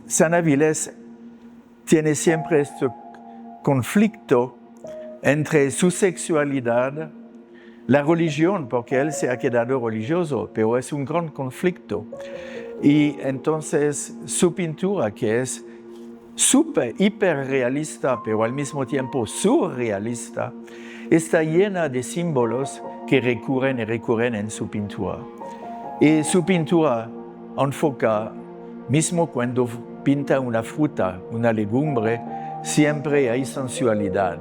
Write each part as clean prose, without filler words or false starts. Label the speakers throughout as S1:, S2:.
S1: San Avilés tiene siempre este conflicto entre su sexualidad, la religión, porque él se ha quedado religioso, pero es un gran conflicto. Y entonces su pintura, que es hiperrealista, pero al mismo tiempo surrealista, está llena de símbolos que recurren y recurren en su pintura. Y su pintura enfoca, mismo cuando pinta una fruta, una legumbre, siempre hay sensualidad.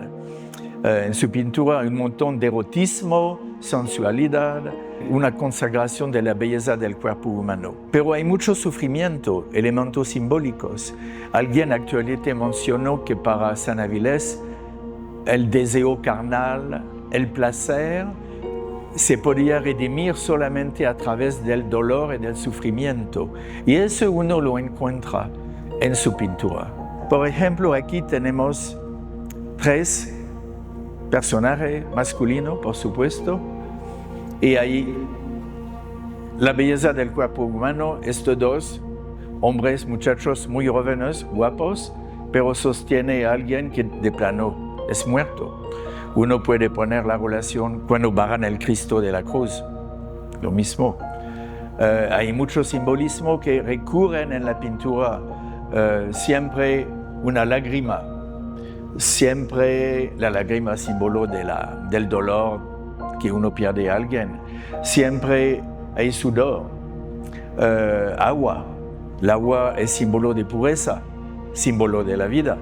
S1: En su pintura hay un montón de erotismo, sensualidad, una consagración de la belleza del cuerpo humano. Pero hay mucho sufrimiento, elementos simbólicos. Alguien actualmente mencionó que para San Avilés el deseo carnal, el placer, se podía redimir solamente a través del dolor y del sufrimiento. Y eso uno lo encuentra en su pintura. Por ejemplo, aquí tenemos 3 personajes masculinos, por supuesto, y ahí la belleza del cuerpo humano, estos 2 hombres, muchachos muy jóvenes, guapos, pero sostiene a alguien que de plano es muerto. Uno puede poner la relación cuando bajan el Cristo de la cruz, lo mismo. Hay mucho simbolismo que recurren en la pintura, siempre una lágrima, siempre la lágrima símbolo del dolor que uno pierde a alguien, siempre hay sudor, agua. El agua es símbolo de pureza, símbolo de la vida.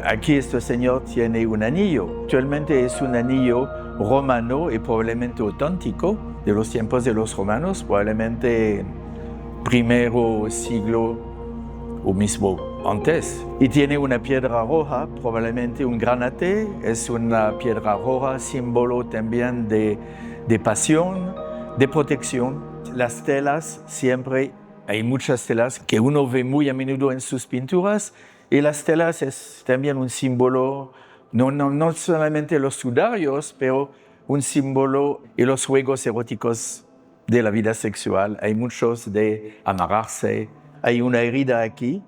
S1: Aquí este señor tiene un anillo, actualmente es un anillo romano y probablemente auténtico de los tiempos de los romanos, probablemente primero siglo o mismo antes. Y tiene una piedra roja, probablemente un granate, es una piedra roja, símbolo también de pasión, de protección. Las telas, siempre hay muchas telas que uno ve muy a menudo en sus pinturas, y las telas es también un símbolo, no solamente los sudarios, pero un símbolo y los juegos eróticos de la vida sexual. Hay muchos de amarrarse. Hay una herida aquí,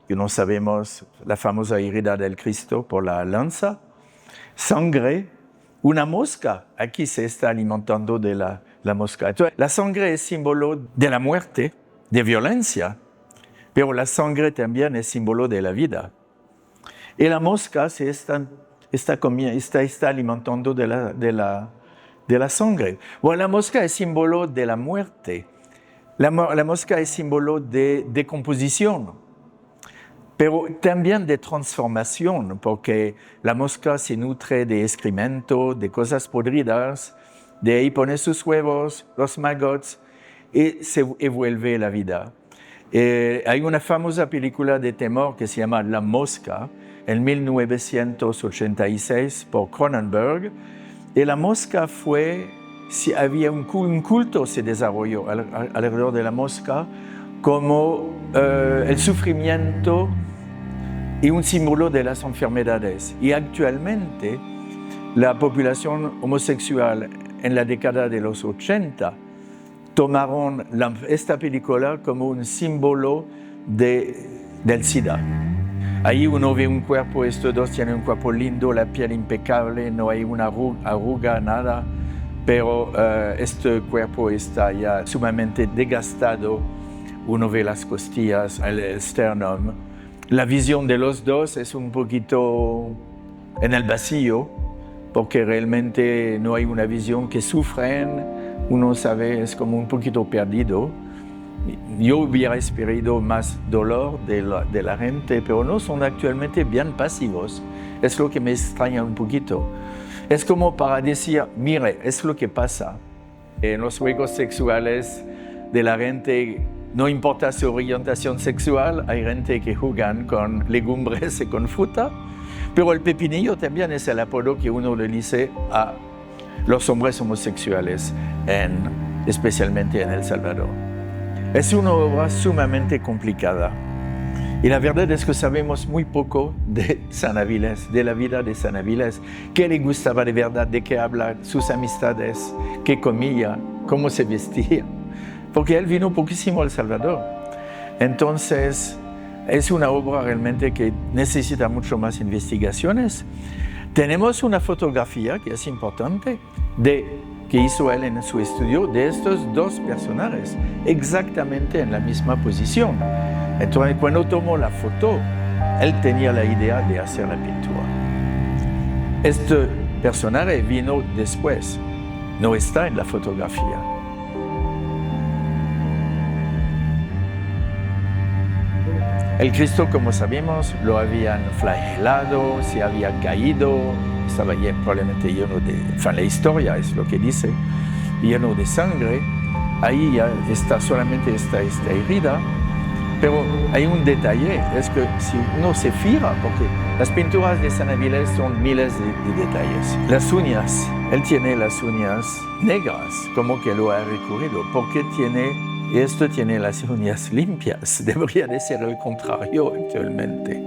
S1: que no sabemos, la famosa herida del Cristo por la lanza. Sangre, una mosca, aquí se está alimentando de la mosca. Entonces, la sangre es símbolo de la muerte, de violencia, pero la sangre también es símbolo de la vida. Y la mosca se está alimentando de la sangre. Bueno, la mosca es símbolo de la muerte. La mosca es símbolo de decomposición, pero también de transformación, porque la mosca se nutre de excremento, de cosas podridas, de ahí pone sus huevos, los maggots, y se vuelve la vida. Hay una famosa película de terror que se llama La Mosca, en 1986 por Cronenberg, y la mosca había un culto se desarrolló alrededor de la mosca como el sufrimiento y un símbolo de las enfermedades. Y actualmente la población homosexual en la década de los 80 tomaron esta película como un símbolo del SIDA. Ahí uno ve un cuerpo, estos 2 tienen un cuerpo lindo, la piel impecable, no hay una arruga, nada, pero este cuerpo está ya sumamente desgastado. Uno ve las costillas, el sternum. La visión de los 2 es un poquito en el vacío, porque realmente no hay una visión que sufren. Uno sabe, es como un poquito perdido. Yo hubiera esperado más dolor de la gente, pero no, son actualmente bien pasivos. Es lo que me extraña un poquito. Es como para decir, mire, es lo que pasa. En los juegos sexuales de la gente, no importa su orientación sexual, hay gente que juegan con legumbres y con fruta, pero el pepinillo también es el apodo que uno le dice a los hombres homosexuales, especialmente en El Salvador. Es una obra sumamente complicada. Y la verdad es que sabemos muy poco de San Avilés, de la vida de San Avilés. ¿Qué le gustaba de verdad? ¿De qué habla? Sus amistades, qué comía, cómo se vestía. Porque él vino poquísimo a El Salvador. Entonces, es una obra realmente que necesita mucho más investigaciones. Tenemos una fotografía que es importante que hizo él en su estudio de estos dos personajes, exactamente en la misma posición. Entonces, cuando tomó la foto, él tenía la idea de hacer la pintura. Este personaje vino después, no está en la fotografía. El Cristo, como sabemos, lo habían flagelado, se había caído, estaba probablemente lleno de... la historia es lo que dice, lleno de sangre. Ahí ya está solamente esta herida, pero hay un detalle, es que si uno se fija, porque las pinturas de San Avilés son miles de detalles. Las uñas, él tiene las uñas negras, como que lo ha recurrido, porque esto tiene las uñas limpias, debería de ser el contrario actualmente.